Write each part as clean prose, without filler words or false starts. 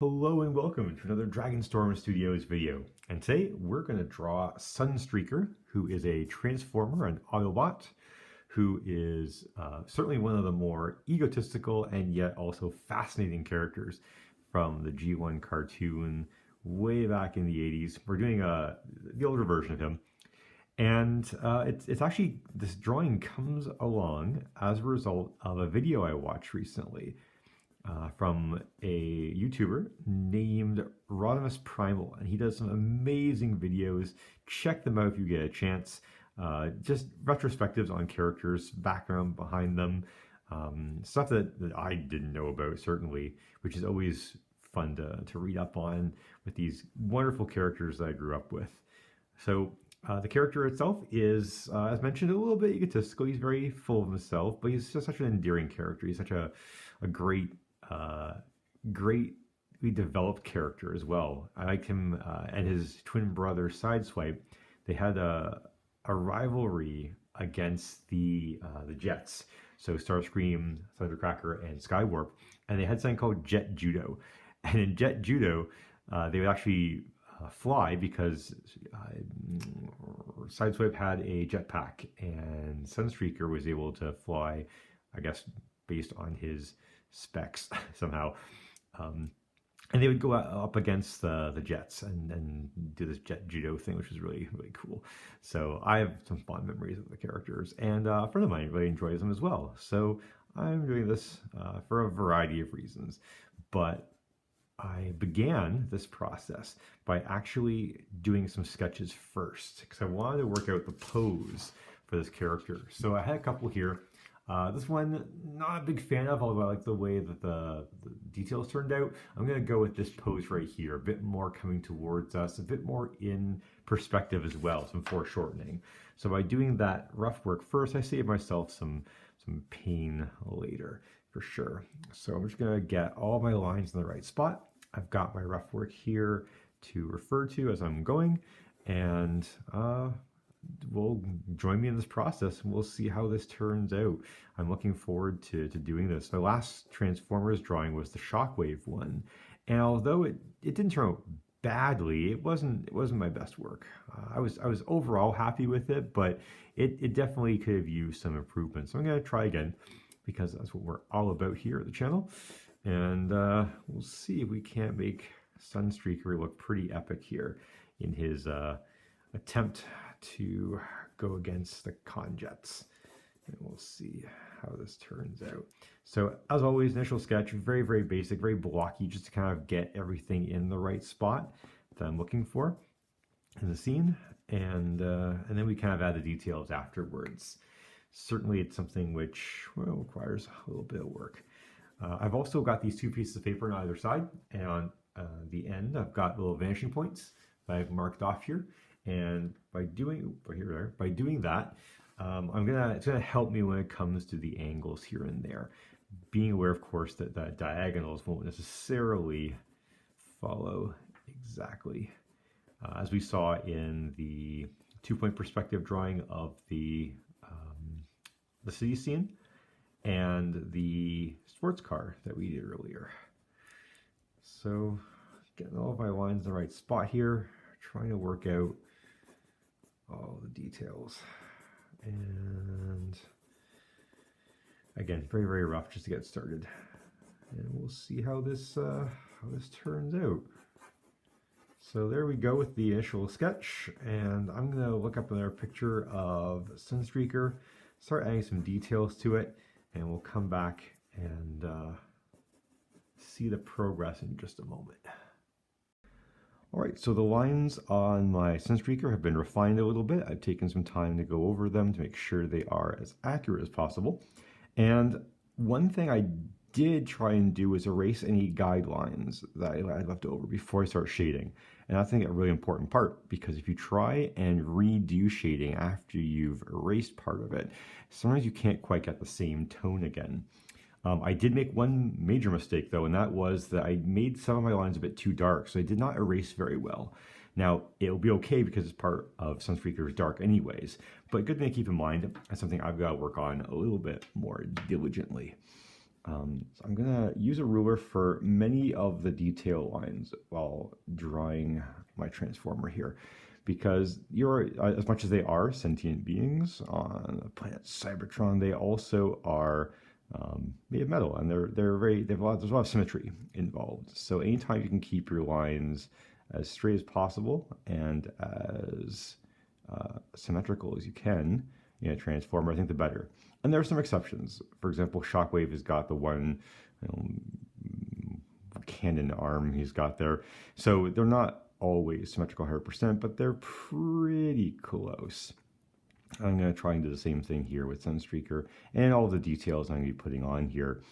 Hello and welcome to another Dragonstorm Studios video. And today we're going to draw Sunstreaker, who is a Transformer and Autobot, who is certainly one of the more egotistical and yet also fascinating characters from the G1 cartoon way back in the 80s. We're doing the older version of him. And it's actually, this drawing comes along as a result of a video I watched recently. From a YouTuber named Rodimus Primal, and he does some amazing videos. Check them out if you get a chance. Just retrospectives on characters, background behind them, stuff that I didn't know about, certainly, which is always fun to read up on with these wonderful characters that I grew up with. So the character itself is, as mentioned, a little bit egotistical. He's very full of himself, but he's just such an endearing character. He's such a greatly developed character as well. I liked him and his twin brother Sideswipe. They had a rivalry against the Jets, so Starscream, Thundercracker, and Skywarp, and they had something called Jet Judo. And in Jet Judo, they would actually fly because Sideswipe had a jetpack, and Sunstreaker was able to fly, I guess, based on his specs somehow. And they would go up against the Jets and do this Jet Judo thing, which was really, really cool. So I have some fond memories of the characters, and a friend of mine really enjoys them as well. So I'm doing this for a variety of reasons. But I began this process by actually doing some sketches first, because I wanted to work out the pose for this character. So I had a couple here. This one, not a big fan of, although I like the way that the details turned out. I'm going to go with this pose right here, a bit more coming towards us, a bit more in perspective as well, some foreshortening. So by doing that rough work first, I save myself some pain later, for sure. So I'm just going to get all my lines in the right spot. I've got my rough work here to refer to as I'm going, and will join me in this process, and we'll see how this turns out. I'm looking forward to doing this. My last Transformers drawing was the Shockwave one, and although it didn't turn out badly, it wasn't my best work. I was overall happy with it, but it definitely could have used some improvement. So I'm going to try again, because that's what we're all about here at the channel, and we'll see if we can't make Sunstreaker look pretty epic here in his attempt to go against the Conjets, and we'll see how this turns out. So as always, initial sketch, very, very basic, very blocky, just to kind of get everything in the right spot that I'm looking for in the scene, and then we kind of add the details afterwards. Certainly it's something which, well, requires a little bit of work. I've also got these two pieces of paper on either side, and on the end I've got little vanishing points that I've marked off here. And by doing that, it's gonna help me when it comes to the angles here and there. Being aware, of course, that the diagonals won't necessarily follow exactly as we saw in the 2-point perspective drawing of the city scene and the sports car that we did earlier. So getting all of my lines in the right spot here, trying to work out all the details, and again, very, very rough just to get started, and we'll see how this turns out. So there we go with the initial sketch, and I'm going to look up another picture of Sunstreaker, start adding some details to it, and we'll come back and see the progress in just a moment. Alright, so the lines on my Sunstreaker have been refined a little bit. I've taken some time to go over them to make sure they are as accurate as possible. And one thing I did try and do is erase any guidelines that I had left over before I start shading. And that's, I think, a really important part, because if you try and redo shading after you've erased part of it, sometimes you can't quite get the same tone again. I did make one major mistake though, and that was that I made some of my lines a bit too dark, so I did not erase very well. Now, it'll be okay because it's part of Sunstreaker's dark anyways, but good thing to keep in mind, and something I've got to work on a little bit more diligently. So I'm gonna use a ruler for many of the detail lines while drawing my transformer here, because you're as much as they are sentient beings on the planet Cybertron, they also are made of metal, and there's a lot of symmetry involved. So anytime you can keep your lines as straight as possible and as symmetrical as you can in a transformer, I think the better. And there are some exceptions. For example, Shockwave has got the one cannon arm he's got there. So they're not always symmetrical 100%, but they're pretty close. I'm going to try and do the same thing here with Sunstreaker and all the details I'm going to be putting on here.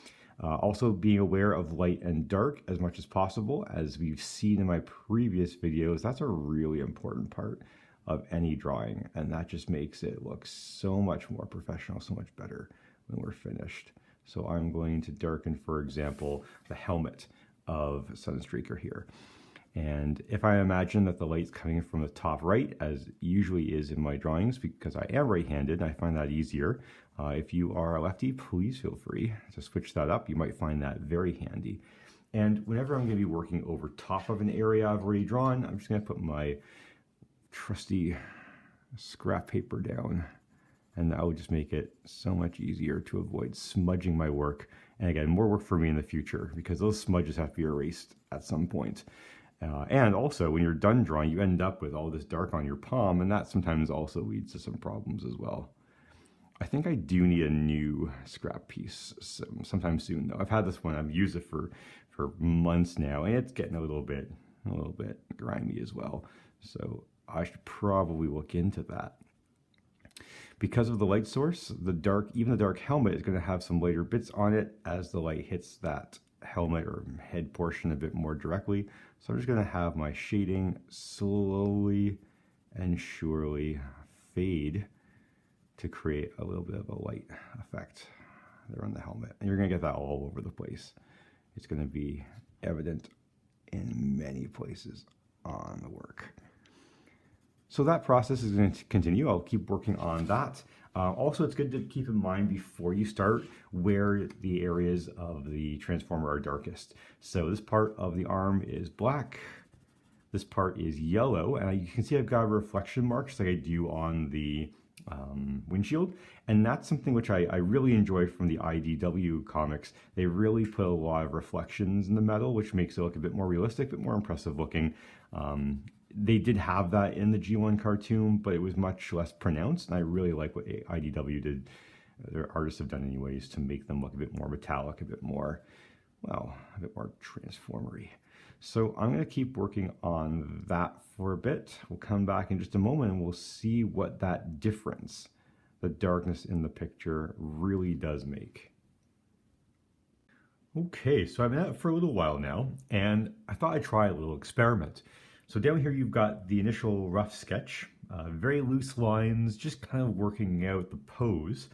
Also being aware of light and dark as much as possible. As we've seen in my previous videos, that's a really important part of any drawing, and that just makes it look so much more professional, so much better when we're finished. So I'm going to darken, for example, the helmet of Sunstreaker here. And if I imagine that the light's coming from the top right, as usually is in my drawings, because I am right-handed, I find that easier. If you are a lefty, please feel free to switch that up. You might find that very handy. And whenever I'm going to be working over top of an area I've already drawn, I'm just going to put my trusty scrap paper down, and that would just make it so much easier to avoid smudging my work. And again, more work for me in the future, because those smudges have to be erased at some point. And also, when you're done drawing, you end up with all this dark on your palm, and that sometimes also leads to some problems as well. I think I do need a new scrap piece sometime soon, though. I've had this one, I've used it for months now, and it's getting a little bit grimy as well. So I should probably look into that. Because of the light source, even the dark helmet is going to have some lighter bits on it as the light hits that helmet or head portion a bit more directly. So I'm just going to have my shading slowly and surely fade to create a little bit of a light effect there on the helmet. And you're going to get that all over the place. It's going to be evident in many places on the work. So that process is going to continue. I'll keep working on that. Also, it's good to keep in mind before you start where the areas of the transformer are darkest. So this part of the arm is black. This part is yellow. And you can see I've got a reflection mark just like I do on the windshield. And that's something which I really enjoy from the IDW comics. They really put a lot of reflections in the metal, which makes it look a bit more realistic, but more impressive looking. They did have that in the G1 cartoon, but it was much less pronounced, and I really like what IDW did, their artists have done anyways, to make them look a bit more metallic, a bit more, well, a bit more transformery. So I'm going to keep working on that for a bit. We'll come back in just a moment, and we'll see what that difference, the darkness in the picture, really does make. Okay, so I've been at it for a little while now, and I thought I'd try a little experiment. So down here you've got the initial rough sketch, very loose lines, just kind of working out the pose.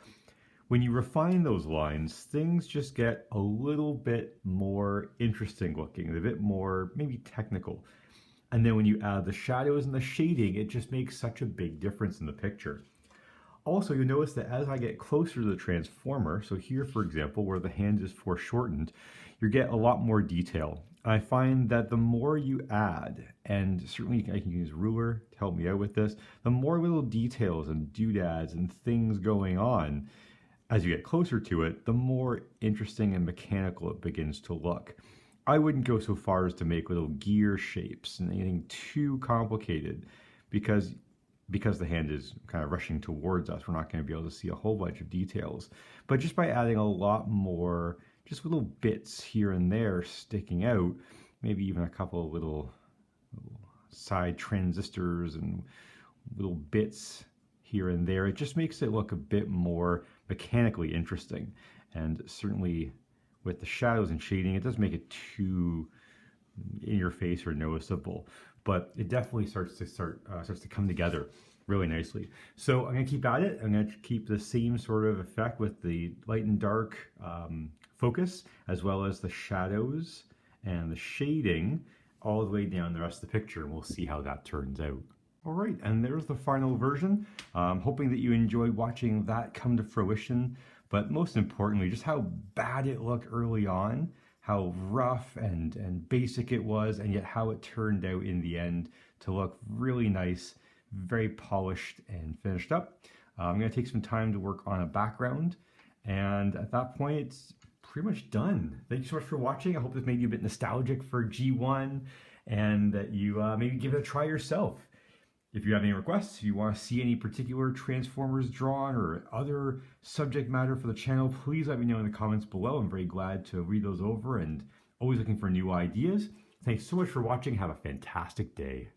When you refine those lines, things just get a little bit more interesting looking, a bit more maybe technical. And then when you add the shadows and the shading, it just makes such a big difference in the picture. Also, you'll notice that as I get closer to the transformer, so here for example, where the hand is foreshortened, you get a lot more detail. I find that the more you add, and certainly I can use ruler to help me out with this, the more little details and doodads and things going on as you get closer to it, the more interesting and mechanical it begins to look. I wouldn't go so far as to make little gear shapes and anything too complicated, because the hand is kind of rushing towards us, we're not going to be able to see a whole bunch of details. But just by adding a lot more, just little bits here and there sticking out, maybe even a couple of little side transistors and little bits here and there, it just makes it look a bit more mechanically interesting. And certainly with the shadows and shading, it doesn't make it too in your face or noticeable, but it definitely starts to come together really nicely. So I'm going to keep at it. I'm going to keep the same sort of effect with the light and dark focus, as well as the shadows and the shading all the way down the rest of the picture, and we'll see how that turns out. All right, and there's the final version. I'm hoping that you enjoyed watching that come to fruition. but most importantly, just how bad it looked early on, how rough and basic it was, and yet how it turned out in the end to look really nice, very polished and finished up. I'm going to take some time to work on a background, and at that point, it's pretty much done. Thank you so much for watching. I hope this made you a bit nostalgic for G1 and that you maybe give it a try yourself. If you have any requests, if you want to see any particular Transformers drawn or other subject matter for the channel, please let me know in the comments below. I'm very glad to read those over and always looking for new ideas. Thanks so much for watching. Have a fantastic day.